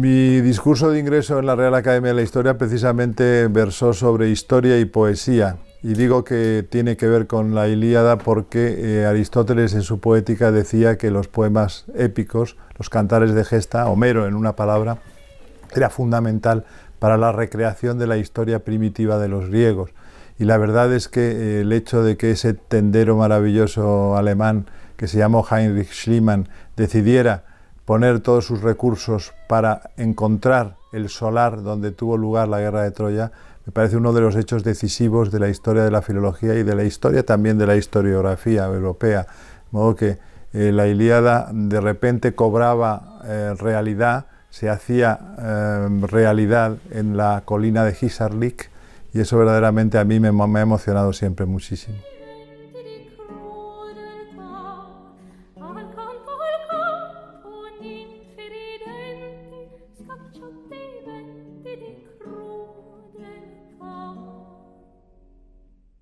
Mi discurso de ingreso en la Real Academia de la Historia precisamente versó sobre historia y poesía. Y digo que tiene que ver con la Ilíada porque Aristóteles en su poética decía que los poemas épicos, los cantares de gesta, Homero en una palabra, era fundamental para la recreación de la historia primitiva de los griegos. Y la verdad es que el hecho de que ese tendero maravilloso alemán que se llamó Heinrich Schliemann decidiera poner todos sus recursos para encontrar el solar donde tuvo lugar la guerra de Troya, me parece uno de los hechos decisivos de la historia de la filología y de la historia también de la historiografía europea. De modo que la Ilíada de repente cobraba realidad, se hacía realidad en la colina de Hisarlik, y eso verdaderamente a mí me ha emocionado siempre muchísimo.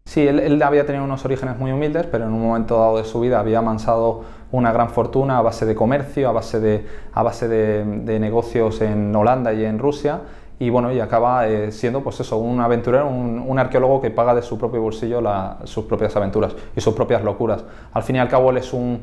Sí, él había tenido unos orígenes muy humildes, pero en un momento dado de su vida había amansado una gran fortuna a base de comercio, a base de negocios en Holanda y en Rusia, y bueno, y acaba siendo pues eso, un aventurero, un arqueólogo que paga de su propio bolsillo sus propias aventuras y sus propias locuras. Al fin y al cabo él es un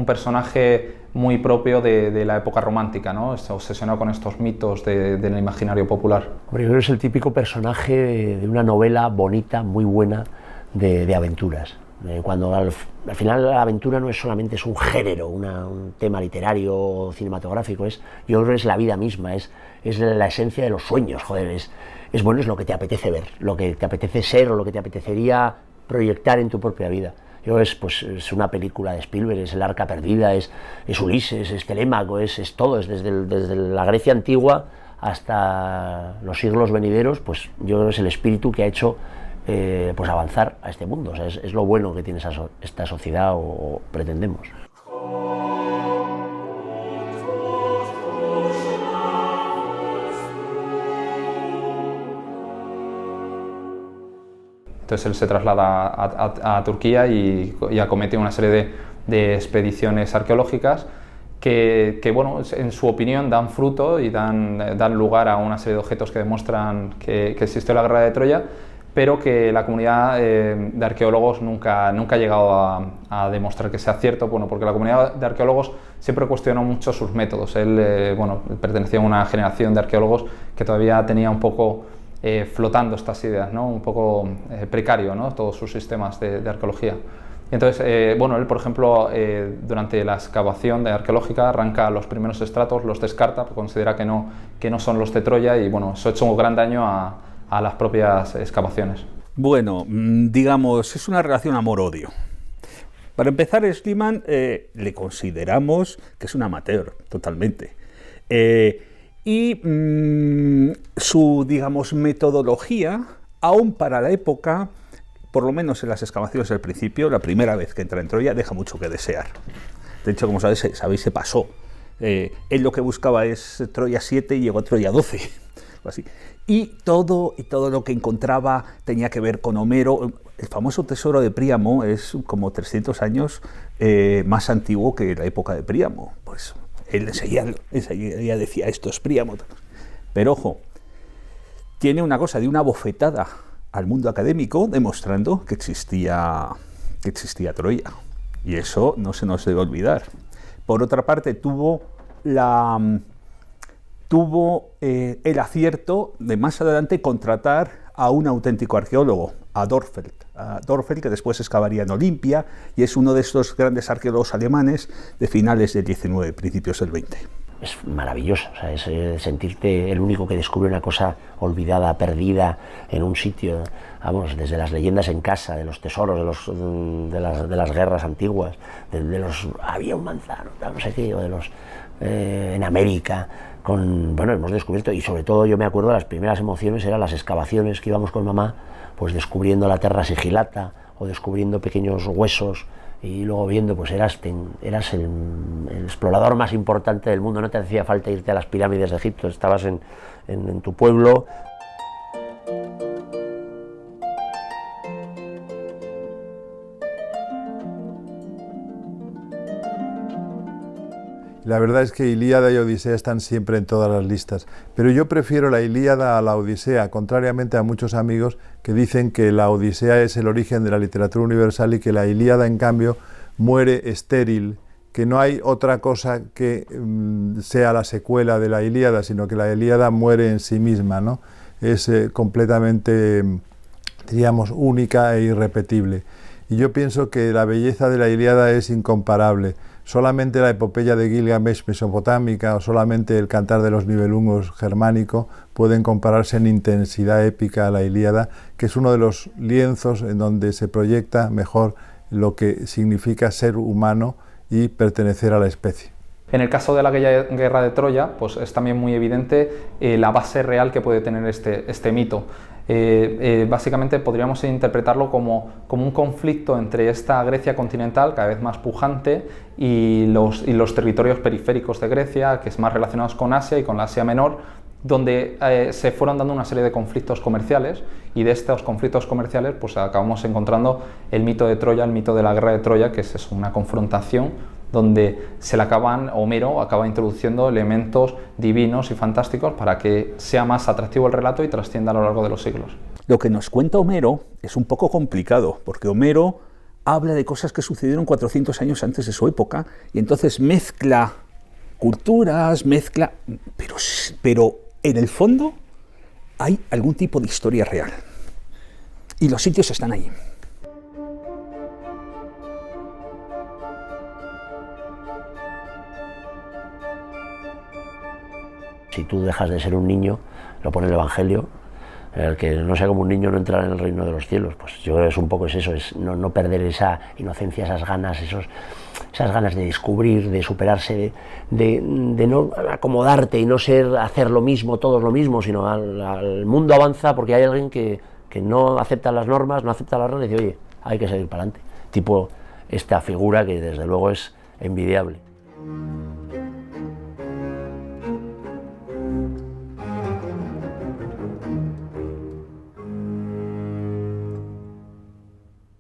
personaje muy propio de la época romántica, ¿no? Está obsesionado con estos mitos del imaginario popular. Hombre, yo creo que es el típico personaje de una novela bonita, muy buena, de aventuras. Cuando al final la aventura no es solamente un género, un tema literario o cinematográfico, yo creo que es la vida misma, es la esencia de los sueños, joder, es bueno, es lo que te apetece ver, lo que te apetece ser o lo que te apetecería proyectar en tu propia vida. Es una película de Spielberg, es el Arca Perdida, es Ulises, es Telémaco, es todo, es desde la Grecia antigua hasta los siglos venideros, pues yo creo que es el espíritu que ha hecho pues avanzar a este mundo. O sea, es lo bueno que tiene esta sociedad o pretendemos. Entonces él se traslada a Turquía y acomete una serie de expediciones arqueológicas que, bueno, en su opinión dan fruto y dan lugar a una serie de objetos que demuestran que existió la guerra de Troya, pero que la comunidad de arqueólogos nunca ha llegado a demostrar que sea cierto, bueno, porque la comunidad de arqueólogos siempre cuestionó mucho sus métodos. Él pertenecía a una generación de arqueólogos que todavía tenía un poco flotando estas ideas, ¿no? Un poco precario, ¿no? Todos sus sistemas de arqueología. Entonces, él, por ejemplo, durante la excavación arqueológica arranca los primeros estratos, los descarta, porque considera que no son los de Troya, y bueno, eso ha hecho un gran daño a las propias excavaciones. Bueno, digamos, es una relación amor-odio. Para empezar, Schliemann le consideramos que es un amateur, totalmente. Y su, digamos, metodología, aún para la época, por lo menos en las excavaciones del principio, la primera vez que entra en Troya, deja mucho que desear. De hecho, como sabéis se pasó. Él lo que buscaba es Troya 7 y llegó a Troya 12. Así. Y todo lo que encontraba tenía que ver con Homero. El famoso tesoro de Príamo es como 300 años más antiguo que la época de Príamo. Pues él enseguida decía, esto es Príamo. Pero ojo, tiene una cosa de una bofetada al mundo académico demostrando que existía Troya. Y eso no se nos debe olvidar. Por otra parte, tuvo el acierto de más adelante contratar a un auténtico arqueólogo, a Dörfeld, que después excavaría en Olimpia, y es uno de estos grandes arqueólogos alemanes de finales del 19, principios del 20. Es maravilloso, o sea, es sentirte el único que descubre una cosa olvidada, perdida en un sitio, vamos, desde las leyendas en casa, de los tesoros, de las guerras antiguas, había un manzano, no sé qué, o de los en América, hemos descubierto, y sobre todo yo me acuerdo las primeras emociones eran las excavaciones que íbamos con mamá, pues descubriendo la terra sigillata o descubriendo pequeños huesos, y luego viendo, pues eras el explorador más importante del mundo, no te hacía falta irte a las pirámides de Egipto, estabas en tu pueblo. La verdad es que Ilíada y Odisea están siempre en todas las listas, pero yo prefiero la Ilíada a la Odisea, contrariamente a muchos amigos que dicen que la Odisea es el origen de la literatura universal y que la Ilíada, en cambio, muere estéril, que no hay otra cosa que sea la secuela de la Ilíada, sino que la Ilíada muere en sí misma, ¿no? Es completamente, diríamos, única e irrepetible. Y yo pienso que la belleza de la Ilíada es incomparable. Solamente la epopeya de Gilgamesh mesopotámica o solamente el Cantar de los Nibelungos germánico pueden compararse en intensidad épica a la Ilíada, que es uno de los lienzos en donde se proyecta mejor lo que significa ser humano y pertenecer a la especie. En el caso de la guerra de Troya, pues es también muy evidente la base real que puede tener este mito. Básicamente podríamos interpretarlo como un conflicto entre esta Grecia continental, cada vez más pujante, y los territorios periféricos de Grecia, que es más relacionados con Asia y con la Asia Menor, donde se fueron dando una serie de conflictos comerciales, y de estos conflictos comerciales pues acabamos encontrando el mito de Troya, el mito de la guerra de Troya, que es eso, una confrontación donde Homero acaba introduciendo elementos divinos y fantásticos para que sea más atractivo el relato y trascienda a lo largo de los siglos. Lo que nos cuenta Homero es un poco complicado, porque Homero habla de cosas que sucedieron 400 años antes de su época, y entonces mezcla culturas, pero en el fondo hay algún tipo de historia real. Y los sitios están ahí. Si tú dejas de ser un niño, lo pone el Evangelio, el que no sea como un niño no entrará en el reino de los cielos. Pues yo creo que es un poco eso, es no perder esa inocencia, esas ganas, esas ganas de descubrir, de superarse, de no acomodarte y no hacer lo mismo, todos lo mismo, sino el mundo avanza porque hay alguien que no acepta las normas, no acepta las reglas y dice, oye, hay que seguir para adelante. Tipo esta figura que desde luego es envidiable.